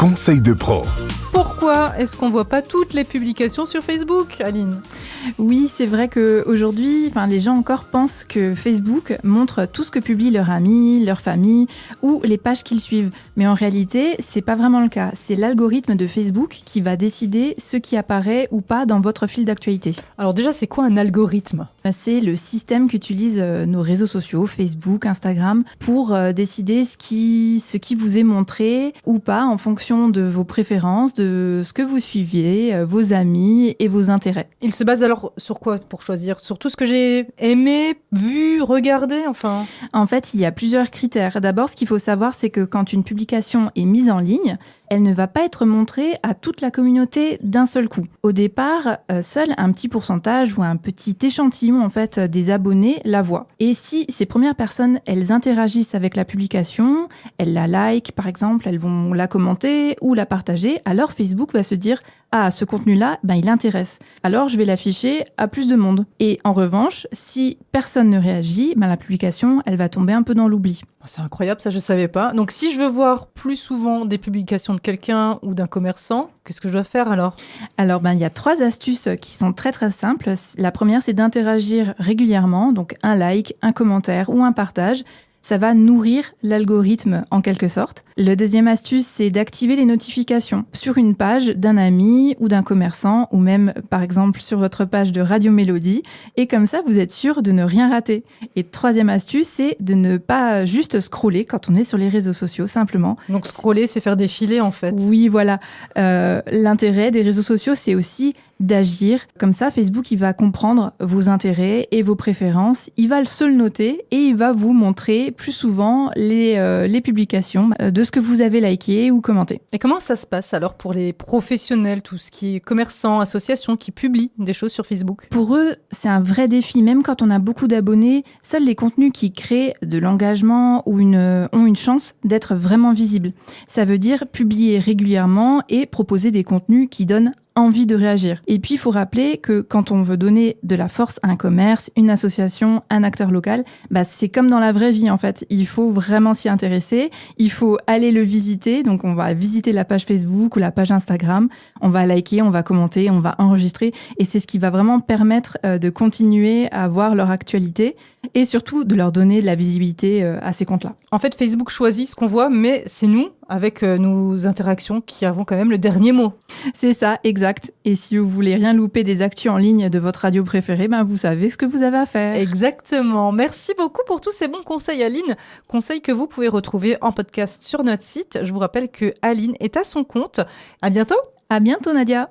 conseils de pro. Pourquoi est-ce qu'on ne voit pas toutes les publications sur Facebook, Aline ? Oui, c'est vrai qu'aujourd'hui, les gens encore pensent que Facebook montre tout ce que publient leurs amis, leur famille ou les pages qu'ils suivent. Mais en réalité, c'est pas vraiment le cas. C'est l'algorithme de Facebook qui va décider ce qui apparaît ou pas dans votre fil d'actualité. Alors déjà, c'est quoi un algorithme ? C'est le système qu'utilisent nos réseaux sociaux, Facebook, Instagram, pour décider ce qui vous est montré ou pas en fonction de vos préférences, de ce que vous suivez, vos amis et vos intérêts. Il se base alors sur quoi pour choisir ? Sur tout ce que j'ai aimé, vu, regardé, enfin ? En fait, il y a plusieurs critères. D'abord, ce qu'il faut savoir, c'est que quand une publication est mise en ligne, elle ne va pas être montrée à toute la communauté d'un seul coup. Au départ, seul un petit pourcentage ou un petit échantillon des abonnés la voient. Et si ces premières personnes, elles interagissent avec la publication, elles la like par exemple, elles vont la commenter ou la partager, alors Facebook va se dire « Ah, ce contenu-là, il intéresse. Alors je vais l'afficher à plus de monde. » Et en revanche, si personne ne réagit, la publication, elle va tomber un peu dans l'oubli. C'est incroyable, ça je ne savais pas. Donc si je veux voir plus souvent des publications de quelqu'un ou d'un commerçant, qu'est-ce que je dois faire alors ? Alors, il y a 3 astuces qui sont très très simples. La première, c'est d'interagir régulièrement, donc un like, un commentaire ou un partage. Ça va nourrir l'algorithme en quelque sorte. Le deuxième astuce, c'est d'activer les notifications sur une page d'un ami ou d'un commerçant ou même par exemple sur votre page de Radio Mélodie. Et comme ça, vous êtes sûr de ne rien rater. Et troisième astuce, c'est de ne pas juste scroller quand on est sur les réseaux sociaux, simplement. Donc scroller, c'est faire défiler en fait. Oui, voilà. L'intérêt des réseaux sociaux, c'est aussi d'agir. Comme ça, Facebook, il va comprendre vos intérêts et vos préférences. Il va se le noter et il va vous montrer plus souvent les publications de ce que vous avez liké ou commenté. Et comment ça se passe alors pour les professionnels, tout ce qui est commerçants, associations qui publient des choses sur Facebook ? Pour eux, c'est un vrai défi. Même quand on a beaucoup d'abonnés, seuls les contenus qui créent de l'engagement ou ont une chance d'être vraiment visibles. Ça veut dire publier régulièrement et proposer des contenus qui donnent envie de réagir. Et puis, il faut rappeler que quand on veut donner de la force à un commerce, une association, un acteur local, c'est comme dans la vraie vie, en fait. Il faut vraiment s'y intéresser. Il faut aller le visiter. Donc, on va visiter la page Facebook ou la page Instagram. On va liker, on va commenter, on va enregistrer. Et c'est ce qui va vraiment permettre de continuer à voir leur actualité et surtout de leur donner de la visibilité à ces comptes-là. En fait, Facebook choisit ce qu'on voit, mais c'est nous, avec nos interactions, qui avons quand même le dernier mot. C'est ça, exact. Et si vous voulez rien louper des actus en ligne de votre radio préférée, vous savez ce que vous avez à faire. Exactement. Merci beaucoup pour tous ces bons conseils, Aline. Conseils que vous pouvez retrouver en podcast sur notre site. Je vous rappelle que Aline est à son compte. À bientôt. À bientôt, Nadia.